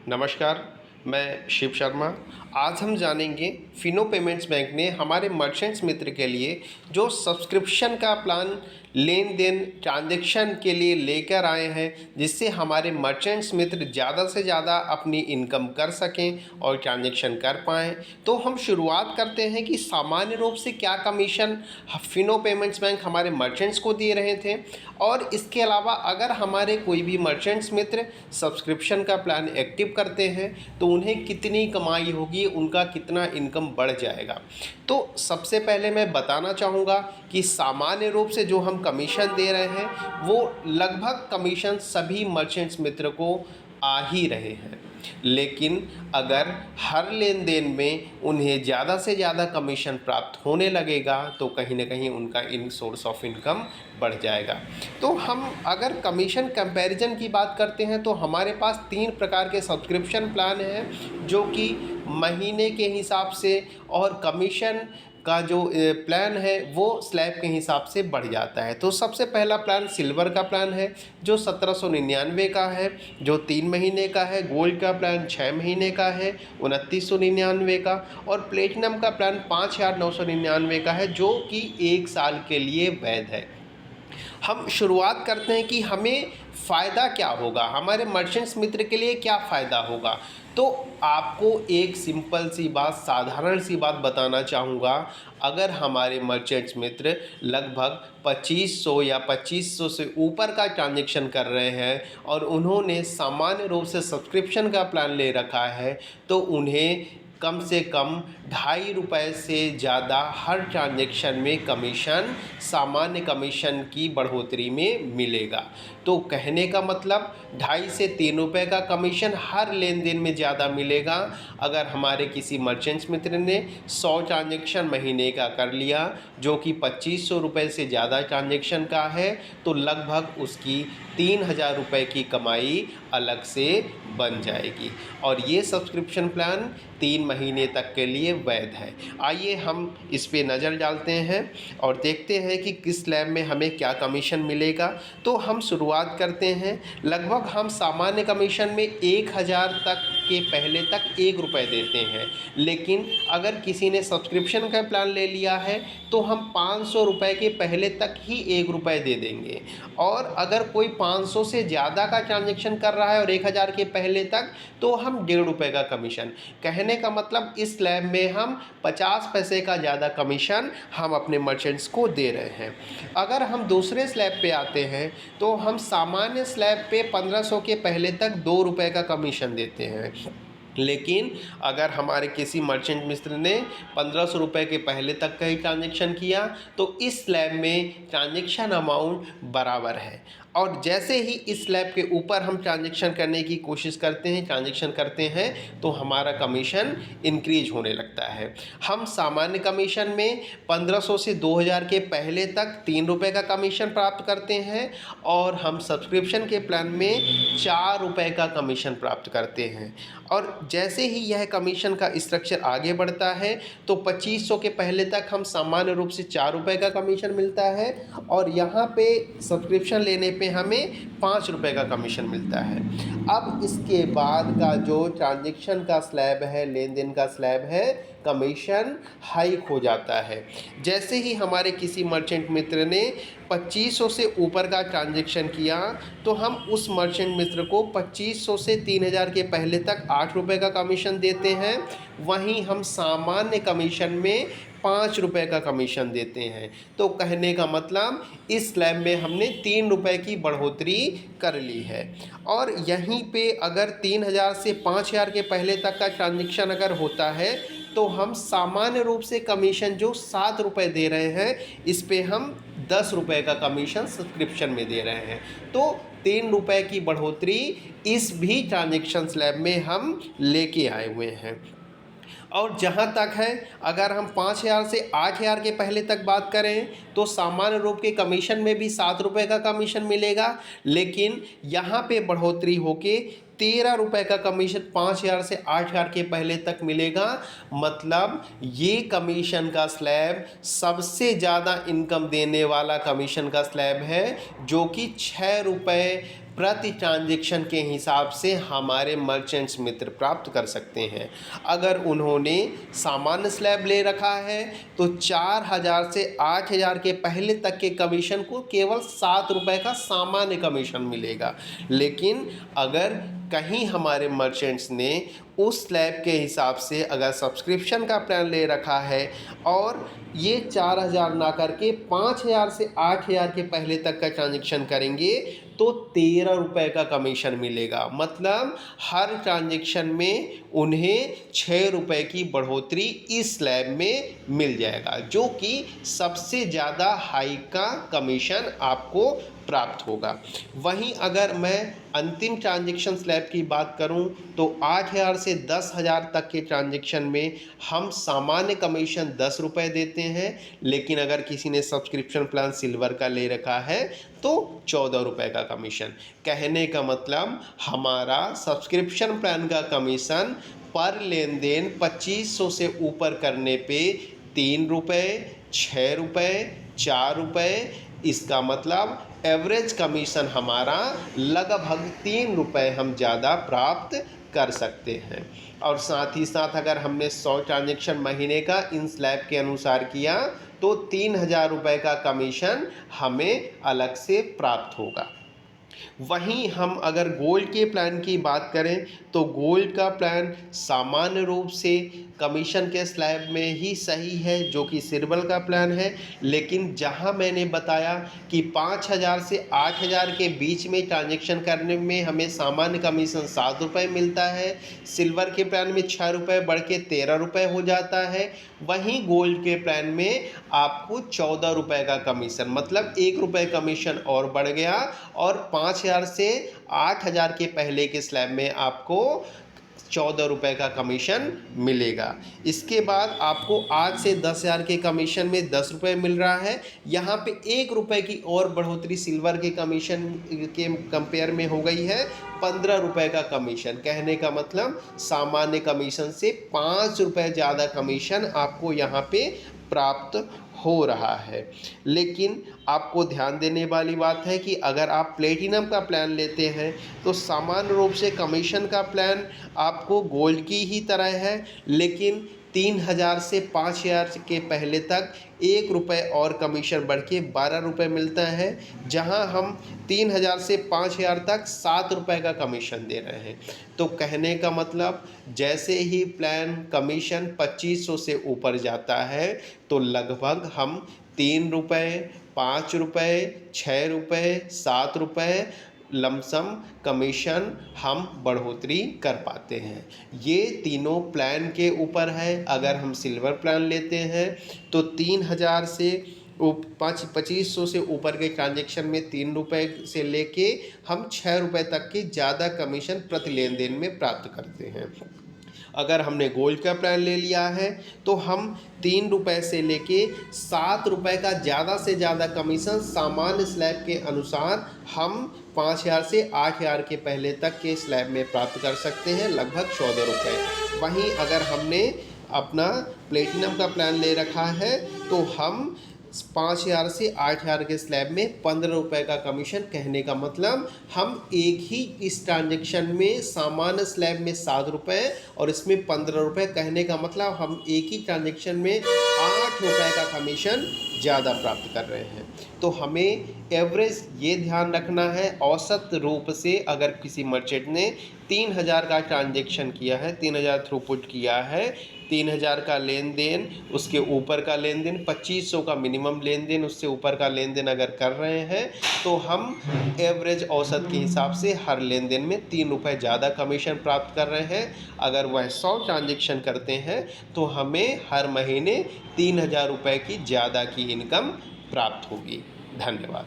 नमस्कार, मैं शिव शर्मा। आज हम जानेंगे फिनो पेमेंट्स बैंक ने हमारे मर्चेंट्स मित्र के लिए जो सब्सक्रिप्शन का प्लान लेन देन ट्रांजैक्शन के लिए लेकर आए हैं, जिससे हमारे मर्चेंट्स मित्र ज़्यादा से ज़्यादा अपनी इनकम कर सकें और ट्रांजैक्शन कर पाएँ। तो हम शुरुआत करते हैं कि सामान्य रूप से क्या कमीशन फिनो पेमेंट्स बैंक हमारे मर्चेंट्स को दे रहे थे, और इसके अलावा अगर हमारे कोई भी मर्चेंट्स मित्र सब्सक्रिप्शन का प्लान एक्टिव करते हैं तो उन्हें कितनी कमाई होगी, उनका कितना इनकम बढ़ जाएगा। तो सबसे पहले मैं बताना चाहूँगा कि सामान्य रूप से जो हम कमीशन दे रहे हैं वो लगभग कमीशन सभी मर्चेंट्स मित्र को आ ही रहे हैं, लेकिन अगर हर लेन देन में उन्हें ज़्यादा से ज़्यादा कमीशन प्राप्त होने लगेगा तो कहीं ना कहीं उनका इन सोर्स ऑफ इनकम बढ़ जाएगा। तो हम अगर कमीशन कंपैरिजन की बात करते हैं तो हमारे पास 3 प्रकार के सब्सक्रिप्शन प्लान हैं, जो कि महीने के हिसाब से और कमीशन का जो प्लान है वो स्लैब के हिसाब से बढ़ जाता है। तो सबसे पहला प्लान सिल्वर का प्लान है जो 1799 का है, जो 3 महीने का है। गोल्ड का प्लान 6 महीने का है 2999 का, और प्लेटिनम का प्लान 5999 का है, जो कि 1 साल के लिए वैध है। हम शुरुआत करते हैं कि हमें फ़ायदा क्या होगा, हमारे मर्चेंट्स मित्र के लिए क्या फ़ायदा होगा। तो आपको एक सिंपल सी बात, साधारण सी बात बताना चाहूँगा। अगर हमारे मर्चेंट्स मित्र लगभग 2500 या 2500 से ऊपर का ट्रांजैक्शन कर रहे हैं और उन्होंने सामान्य रूप से सब्सक्रिप्शन का प्लान ले रखा है, तो उन्हें कम से कम ₹2.5 से ज़्यादा हर ट्रांजैक्शन में कमीशन, सामान्य कमीशन की बढ़ोतरी में मिलेगा। तो कहने का मतलब ₹2.5 से ₹3 का कमीशन हर लेन देन में ज़्यादा मिलेगा। अगर हमारे किसी मर्चेंट्स मित्र ने 100 ट्रांजैक्शन महीने का कर लिया, जो कि ₹2500 से ज़्यादा ट्रांजैक्शन का है, तो लगभग उसकी ₹3000 की कमाई अलग से बन जाएगी। और ये सब्सक्रिप्शन प्लान 3 महीने तक के लिए वैध है। आइए हम इस पे नज़र डालते हैं और देखते हैं कि किस स्लैब में हमें क्या कमीशन मिलेगा। तो हम शुरुआत करते हैं। लगभग हम सामान्य कमीशन में 1000 तक के पहले तक ₹1 देते हैं, लेकिन अगर किसी ने सब्सक्रिप्शन का प्लान ले लिया है तो हम ₹500 के पहले तक ही ₹1 दे देंगे। और अगर कोई 500 से ज़्यादा का ट्रांजैक्शन कर रहा है और 1000 के पहले तक, तो हम ₹1.5 का कमीशन। कहने का मतलब इस स्लैब में हम 50 पैसे का ज़्यादा कमीशन हम अपने मर्चेंट्स को दे रहे हैं। अगर हम दूसरे स्लैब पे आते हैं तो हम सामान्य स्लैब पे 1500 के पहले तक ₹2 का कमीशन देते हैं, लेकिन अगर हमारे किसी मर्चेंट मित्र ने ₹1500 के पहले तक का ही ट्रांजैक्शन किया तो इस स्लैब में ट्रांजैक्शन अमाउंट बराबर है, और जैसे ही इस स्लैब के ऊपर हम ट्रांजैक्शन करने की कोशिश करते हैं, ट्रांजैक्शन करते हैं, तो हमारा कमीशन इंक्रीज होने लगता है। हम सामान्य कमीशन में 1500 से 2000 के पहले तक ₹3 का कमीशन प्राप्त करते हैं, और हम सब्सक्रिप्शन के प्लान में ₹4 का कमीशन प्राप्त करते हैं। और जैसे ही यह कमीशन का स्ट्रक्चर आगे बढ़ता है तो 2500 के पहले तक हम सामान्य रूप से ₹4 का कमीशन मिलता है, और यहाँ पे सब्सक्रिप्शन लेने पे हमें ₹5 का कमीशन मिलता है। अब इसके बाद का जो ट्रांजैक्शन का स्लैब है, लेन देन का स्लैब है, कमीशन हाइक हो जाता है। जैसे ही हमारे किसी मर्चेंट मित्र ने 2500 से ऊपर का ट्रांजैक्शन किया तो हम उस मर्चेंट मित्र को 2500 से 3000 के पहले तक ₹8 का कमीशन देते हैं। वहीं हम सामान्य कमीशन में ₹5 का कमीशन देते हैं। तो कहने का मतलब इस स्लैब में हमने ₹3 की बढ़ोतरी कर ली है। और यहीं पे अगर 3000 से 5000 के पहले तक का ट्रांजैक्शन अगर होता है तो हम सामान्य रूप से कमीशन जो ₹7 दे रहे हैं, इस पे हम ₹10 का कमीशन सब्सक्रिप्शन में दे रहे हैं। तो ₹3 की बढ़ोतरी इस भी ट्रांजैक्शन स्लैब में हम लेके आए हुए हैं। और जहाँ तक है, अगर हम 5000 से 8000 के पहले तक बात करें तो सामान्य रूप के कमीशन में भी ₹7 का कमीशन मिलेगा, लेकिन यहाँ पे बढ़ोतरी होके ₹13 का कमीशन 5,000 से 8,000 के पहले तक मिलेगा। मतलब ये कमीशन का स्लैब सबसे ज़्यादा इनकम देने वाला कमीशन का स्लैब है, जो कि ₹6 प्रति ट्रांजेक्शन के हिसाब से हमारे मर्चेंट्स मित्र प्राप्त कर सकते हैं। अगर उन्होंने सामान्य स्लैब ले रखा है तो 4,000 से 8,000 के पहले तक के कमीशन को केवल ₹7 का सामान्य कमीशन मिलेगा। लेकिन अगर कहीं हमारे मर्चेंट्स ने उस स्लैब के हिसाब से अगर सब्सक्रिप्शन का प्लान ले रखा है और ये 4,000 ना करके 5,000 से 8,000 के पहले तक का ट्रांजेक्शन करेंगे तो ₹13 का कमीशन मिलेगा। मतलब हर ट्रांजेक्शन में उन्हें ₹6 की बढ़ोतरी इस स्लैब में मिल जाएगा, जो कि सबसे ज़्यादा हाई का कमीशन आपको प्राप्त होगा। वहीं अगर मैं अंतिम ट्रांजेक्शन स्लैब की बात करूं तो 8,000 से 10,000 तक के ट्रांजेक्शन में हम सामान्य कमीशन ₹10 देते हैं, लेकिन अगर किसी ने सब्सक्रिप्शन प्लान सिल्वर का ले रखा है तो ₹14 का कमीशन। कहने का मतलब हमारा सब्सक्रिप्शन प्लान का कमीशन पर लेन देन 2500 से ऊपर करने पे ₹3, ₹6, ₹4, इसका मतलब एवरेज कमीशन हमारा लगभग ₹3 हम ज़्यादा प्राप्त कर सकते हैं। और साथ ही साथ अगर हमने 100 ट्रांजेक्शन महीने का इन स्लैब के अनुसार किया तो ₹3,000 का कमीशन हमें अलग से प्राप्त होगा। वहीं हम अगर गोल्ड के प्लान की बात करें तो गोल्ड का प्लान सामान्य रूप से कमीशन के स्लैब में ही सही है, जो कि सिल्वर का प्लान है। लेकिन जहां मैंने बताया कि 5,000 से 8,000 के बीच में ट्रांजेक्शन करने में हमें सामान्य कमीशन ₹7 मिलता है, सिल्वर के प्लान में ₹6 बढ़ के ₹13 हो जाता है। वहीं गोल्ड के प्लान में आपको ₹14 का कमीशन, मतलब ₹1 कमीशन और बढ़ गया और 5,000 से 8,000 के पहले के स्लैब में आपको ₹14 का कमीशन मिलेगा। इसके बाद आपको 8 से 10,000 के कमीशन में ₹10 मिल रहा है। यहाँ पे ₹1 की और बढ़ोतरी सिल्वर के कमीशन के कंपेयर में हो गई है, ₹15 का कमीशन। कहने का मतलब सामान्य कमीशन से ₹5 ज़्यादा कमीशन आपको यहाँ पे प्राप्त हो रहा है। लेकिन आपको ध्यान देने वाली बात है कि अगर आप प्लेटिनम का प्लान लेते हैं तो सामान्य रूप से कमीशन का प्लान आपको गोल्ड की ही तरह है, लेकिन 3,000 से 5,000 के पहले तक ₹1 और कमीशन बढ़ के ₹12 मिलता है, जहां हम 3,000 से 5,000 तक ₹7 का कमीशन दे रहे हैं। तो कहने का मतलब जैसे ही प्लान कमीशन 2500 से ऊपर जाता है तो लगभग हम ₹3, ₹5, ₹6, ₹7 लमसम कमीशन हम बढ़ोतरी कर पाते हैं। ये तीनों प्लान के ऊपर है। अगर हम सिल्वर प्लान लेते हैं तो 3,000 से 2500 से ऊपर के ट्रांजेक्शन में ₹3 से लेके हम ₹6 तक की ज़्यादा कमीशन प्रति लेन देन में प्राप्त करते हैं। अगर हमने गोल्ड का प्लान ले लिया है तो हम ₹3 से लेके ₹7 का ज़्यादा से ज़्यादा कमीशन सामान्य स्लैब के अनुसार हम 5,000 से 8,000 के पहले तक के स्लैब में प्राप्त कर सकते हैं, लगभग ₹14। वहीं अगर हमने अपना प्लेटिनम का प्लान ले रखा है तो हम 5,000 से 8,000 के स्लैब में ₹15 का कमीशन। कहने का मतलब हम एक ही इस ट्रांजेक्शन में सामान्य स्लैब में ₹7 और इसमें ₹15, कहने का मतलब हम एक ही ट्रांजेक्शन में ₹8 का कमीशन ज़्यादा प्राप्त कर रहे हैं। तो हमें एवरेज ये ध्यान रखना है, औसत रूप से अगर किसी मर्चेंट ने 3,000 का ट्रांजेक्शन किया है, 3,000 थ्रूपुट किया है, 3,000 का लेन देन, उसके ऊपर का लेन देन, 2500 का मिनिमम लेन देन, उससे ऊपर का लेन देन अगर कर रहे हैं तो हम एवरेज औसत के हिसाब से हर लेन देन में ₹3 ज़्यादा कमीशन प्राप्त कर रहे हैं। अगर वह 100 ट्रांजेक्शन करते हैं तो हमें हर महीने ₹3,000 की ज़्यादा की इनकम प्राप्त होगी। धन्यवाद।